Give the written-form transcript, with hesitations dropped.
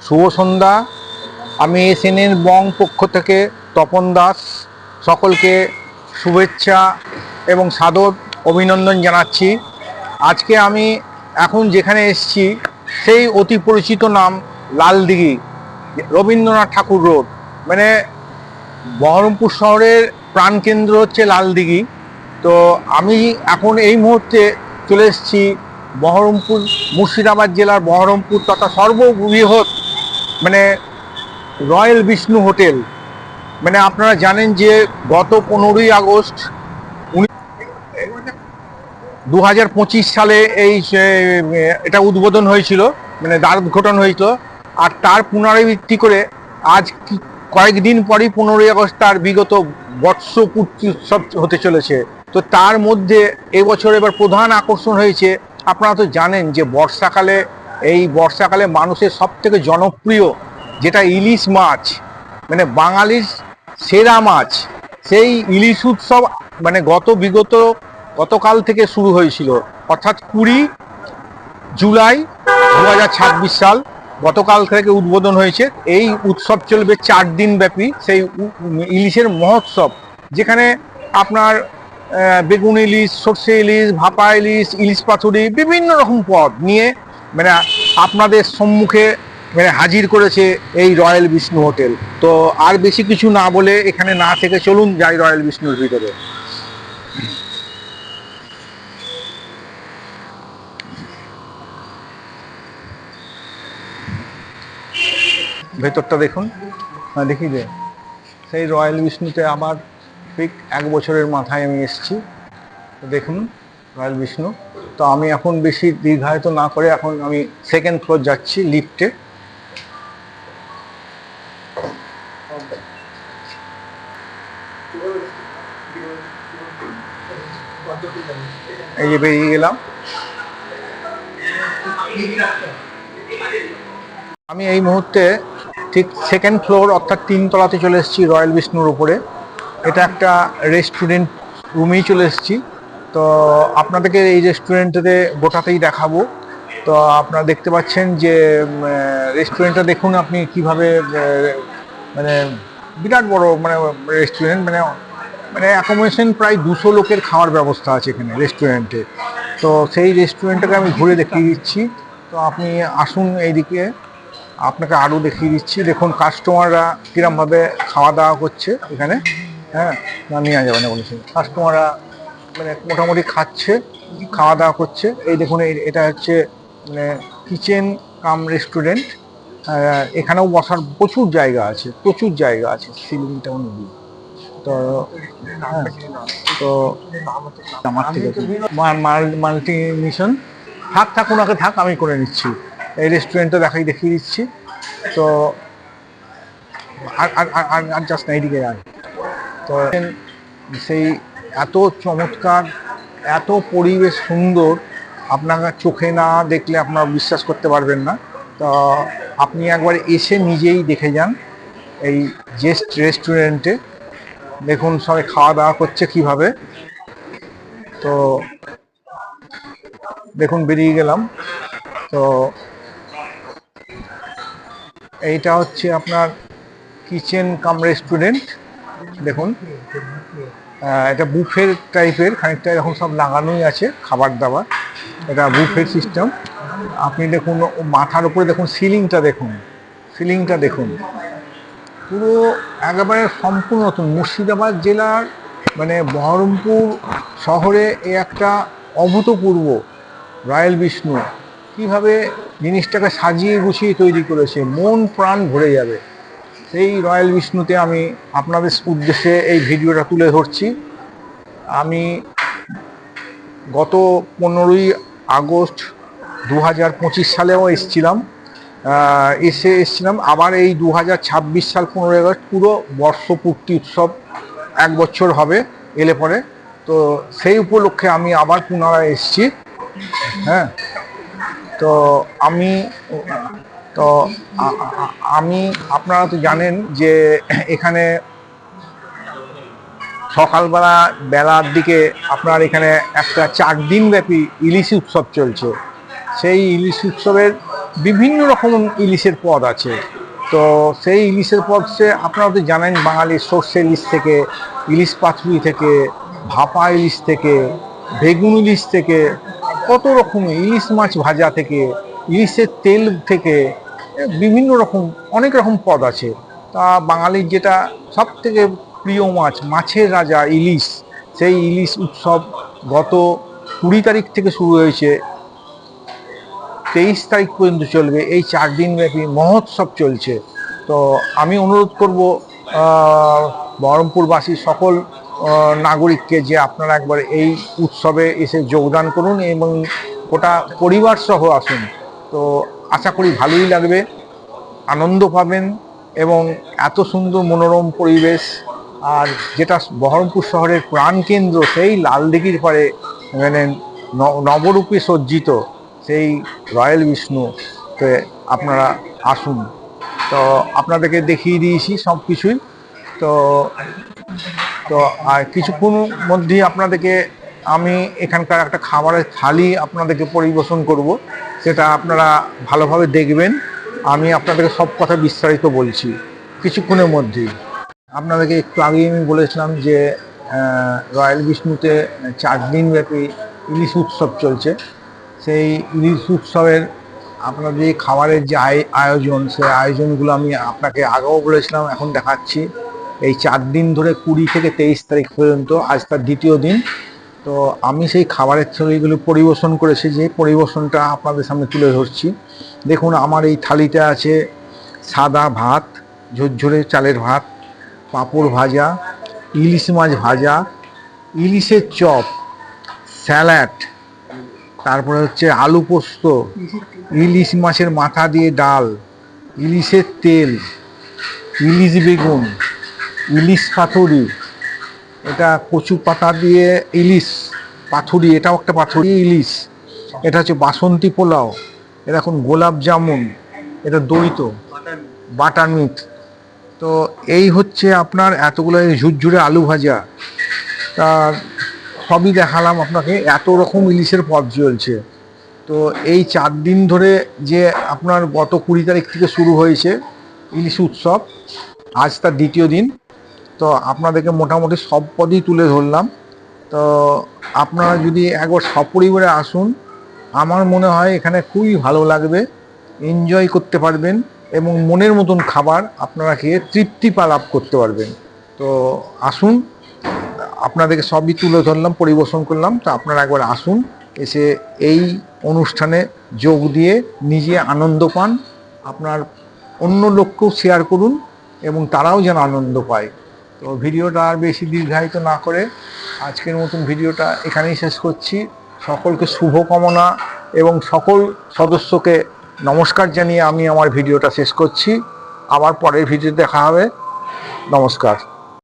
শুভ সন্ধ্যা। আমি এসএনএন বং পক্ষ থেকে তপন দাস সকলকে শুভেচ্ছা এবং সাদর অভিনন্দন জানাচ্ছি। আজকে আমি এখন যেখানে এসেছি সেই অতি পরিচিত নাম লালদিঘি, রবীন্দ্রনাথ ঠাকুর রোড। মানে বহরমপুর শহরের প্রাণকেন্দ্র হচ্ছে লালদিঘি। তো আমি এখন এই মুহূর্তে চলে এসেছি বহরমপুর, মুর্শিদাবাদ জেলার বহরমপুর তথা সর্ববৃহৎ মানে রয়্যাল বিষ্ণু হোটেল। মানে আপনারা জানেন যে গত 15ই আগস্ট 2025 সালে এটা উদ্বোধন হয়েছিল, মানে দ্বার উদ্ঘাটন হয়েছিল। আর তার পুনরাবৃত্তি করে আজ কয়েকদিন পরই 15ই আগস্ট তার বিগত বর্ষপূর্তি উৎসব হতে চলেছে। তো তার মধ্যে এবছর এবার প্রধান আকর্ষণ হয়েছে, আপনারা তো জানেন যে বর্ষাকালে মানুষের সব থেকে জনপ্রিয় যেটা ইলিশ মাছ, মানে বাঙালির সেরা মাছ, সেই ইলিশ উৎসব মানে গতকাল থেকে শুরু হয়েছিল, অর্থাৎ 20 জুলাই 2026 সাল গতকাল থেকে উদ্বোধন হয়েছে। এই উৎসব চলবে 4 দিন ব্যাপী, সেই ইলিশের মহোৎসব, যেখানে আপনার বেগুন ইলিশ, সর্ষে ইলিশ, ভাপা ইলিশ, ইলিশ পাতুরি, বিভিন্ন রকম পদ নিয়ে মানে আপনাদের সম্মুখে মানে হাজির করেছে এই রয়্যাল বিষ্ণু হোটেল। তো আর বেশি কিছু না বলে এখানে না থেকে চলুন যাই রয়্যাল বিষ্ণুর ভিতরে। ভেতরটা দেখুন, দেখি যে সেই রয়্যাল বিষ্ণুতে আবার ঠিক 1 বছরের মাথায় আমি এসেছি। দেখুন রয়্যাল বিষ্ণু। তো আমি এখন বেশি দীর্ঘায়িত না করে এখন আমি 2nd ফ্লোর যাচ্ছি লিফটে। এই যে বেরিয়ে গেলাম। আমি এই মুহূর্তে ঠিক 2nd ফ্লোর অর্থাৎ 3 তলাতে চলে এসেছি রয়্যাল বিষ্ণুর উপরে। এটা একটা রেস্টুরেন্ট রুমেই চলে এসেছি। তো আপনাদেরকে এই রেস্টুরেন্টে গোটাতেই দেখাবো। তো আপনারা দেখতে পাচ্ছেন যে রেস্টুরেন্টটা দেখুন আপনি কিভাবে, মানে বিরাট বড় মানে রেস্টুরেন্ট, মানে অ্যাকোমোডেশন প্রায় 200 লোকের খাওয়ার ব্যবস্থা আছে এখানে রেস্টুরেন্টে। তো সেই রেস্টুরেন্টটাকে আমি ঘুরে দেখিয়ে দিচ্ছি। তো আপনি আসুন এইদিকে, আপনাকে আরও দেখিয়ে দিচ্ছি। দেখুন কাস্টমাররা কীরমভাবে খাওয়া দাওয়া করছে এখানে। হ্যাঁ, না নেওয়া যাবে না বলেছে। কাস্টমাররা মানে মোটামুটি খাওয়া দাওয়া করছে। এই দেখুন এটা হচ্ছে মানে কিচেন কাম রেস্টুরেন্ট। এখানেও বসার প্রচুর জায়গা আছে, সিলিংটা অনুযায়ী। তো তো আমার ঠিক আছে, মাল্টি মিশন থাক ওনাকে থাক, আমি করে নিচ্ছি। এই রেস্টুরেন্টটা দেখিয়ে দিচ্ছি। তো আর জাস্ট না, এইদিকে আয়। তো সেই এত চমৎকার, এত পরিবেশ সুন্দর, আপনারা চোখে না দেখলে আপনারা বিশ্বাস করতে পারবেন না। তো আপনি একবার এসে নিজেই দেখে যান এই জেস্ট রেস্টুরেন্টে। দেখুন সবাই খাওয়া দাওয়া করছে কিভাবে। তো দেখুন বেরিয়ে গেলাম। তো এইটা হচ্ছে আপনার কিচেন কাম রেস্টুরেন্ট। দেখুন এটা বুফের টাইপের, খানিকটা এরকম সব লাগানোই আছে খাবার দাবার। এটা বুফের সিস্টেম। আপনি দেখুন মাথার উপরে দেখুন সিলিংটা দেখুন পুরো একেবারে সম্পূর্ণ নতুন। মুর্শিদাবাদ জেলার মানে বহরমপুর শহরে একটা অভূতপূর্ব রয়্যাল বিষ্ণু কীভাবে জিনিসটাকে সাজিয়ে গুছিয়ে তৈরি করেছে, মন প্রাণ ভরে যাবে। সেই রয়্যাল বিষ্ণুতে আমি আপনাদের উদ্দেশ্যে এই ভিডিওটা তুলে ধরছি। আমি গত 15ই আগস্ট 2025 সালেও এসেছিলাম, আবার এই 2026 সাল 15ই আগস্ট পুরো বর্ষপূর্তি উৎসব 1 বছর হবে এলে পরে। তো সেই উপলক্ষে আমি আবার পুনরায় এসেছি। হ্যাঁ, তো আমি আপনারা তো জানেন যে এখানে বেলার দিকে আপনার এখানে একটা 4 দিন ব্যাপী ইলিশ উৎসব চলছে। সেই ইলিশ উৎসবের বিভিন্ন রকম ইলিশের পদ আছে। তো সেই ইলিশের পদ আপনারা তো জানেন, বাঙালির সর্ষে ইলিশ থেকে, ইলিশ পাতুরি থেকে, ভাপা ইলিশ থেকে, বেগুন ইলিশ থেকে, কত রকমের ইলিশ মাছ ভাজা থেকে, ইলিশের তেল থেকে, বিভিন্ন রকম অনেক রকম পদ আছে। তা বাঙালির যেটা সব থেকে প্রিয় মাছ, মাছের রাজা ইলিশ, সেই ইলিশ উৎসব গত 20 তারিখ থেকে শুরু হয়েছে, 23 তারিখ পর্যন্ত চলবে। এই 4 দিন ব্যাপী মহোৎসব চলছে। তো আমি অনুরোধ করব বহরমপুরবাসী সকল নাগরিককে যে আপনারা একবার এই উৎসবে এসে যোগদান করুন এবং গোটা পরিবার সহ আসুন। তো আশা করি ভালোই লাগবে, আনন্দ পাবেন এবং এত সুন্দর মনোরম পরিবেশ। আর যেটা বহরমপুর শহরের প্রাণকেন্দ্র, সেই লালদিঘির পাড়ে মানে নবরূপে সজ্জিত সেই রয়্যাল বিষ্ণুতে আপনারা আসুন। তো আপনাদেরকে দেখিয়ে দিয়েছি সব কিছুই। তো তো আর কিছুক্ষণ মধ্যেই আপনাদেরকে আমি এখানকার একটা খাবারের থালি আপনাদেরকে পরিবেশন করব, সেটা আপনারা ভালোভাবে দেখবেন। আমি আপনাদেরকে সব কথা বিস্তারিত বলছি কিছুক্ষণের মধ্যেই। আপনাদেরকে একটু আগেই আমি বলেছিলাম যে রয়্যাল বিষ্ণুতে 4 দিন ব্যাপী ইলিশ উৎসব চলছে। সেই ইলিশ উৎসবের আপনাদের খাবারের যে আয়োজন, সেই আয়োজনগুলো আমি আপনাকে আগেও বলেছিলাম, এখন দেখাচ্ছি। এই 4 দিন ধরে 20 থেকে 23 তারিখ পর্যন্ত, আজ তার দ্বিতীয় দিন। তো আমি সেই খাবারের থলিগুলো পরিবেশন করেছি, যে পরিবেশনটা আপনাদের সামনে তুলে ধরছি। দেখুন, আমার এই থালিতে আছে সাদা ভাত, ঝরঝরে চালের ভাত, পাঁপড় ভাজা, ইলিশ মাছ ভাজা, ইলিশের চপ, স্যালাড, তারপরে হচ্ছে আলু পোস্ত, ইলিশ মাছের মাথা দিয়ে ডাল, ইলিশের তেল, ইলিশ বেগুন, ইলিশ পাতুরি, এটা কচু পাতা দিয়ে ইলিশ পাতুরি, এটাও একটা পাতুরি ইলিশ, এটা হচ্ছে বাসন্তী পোলাও, এটা এখন গোলাপ জামুন, এটা দইত বাটার মিট। তো এই হচ্ছে আপনার এতগুলো ঝুরঝুরে আলু ভাজা, তার সবই দেখালাম আপনাকে। এত রকম ইলিশের পদ চলছে। তো এই 4 দিন ধরে যে আপনার গত 20 তারিখ থেকে শুরু হয়েছে ইলিশ উৎসব, আজ তার দ্বিতীয় দিন। তো আপনাদেরকে মোটামুটি সব পদই তুলে ধরলাম। তো আপনারা যদি একবার সপরিবারে আসুন, আমার মনে হয় এখানে খুবই ভালো লাগবে, এনজয় করতে পারবেন এবং মনের মতন খাবার আপনারা খেয়ে তৃপ্তি লাভ করতে পারবেন। তো আসুন, আপনাদেরকে সবই তুলে ধরলাম, পরিবেশন করলাম। তো আপনারা একবার আসুন, এসে এই অনুষ্ঠানে যোগ দিয়ে নিজে আনন্দ পান, আপনার অন্য লোককেও শেয়ার করুন এবং তারাও যেন আনন্দ পায়। তো ভিডিওটা আর বেশি দীর্ঘায়িত না করে আজকের মতন ভিডিওটা এখানেই শেষ করছি। সকলকে শুভকামনা এবং সকল সদস্যকে নমস্কার জানিয়ে আমি আমার ভিডিওটা শেষ করছি। আবার পরের ভিডিও দেখা হবে। নমস্কার।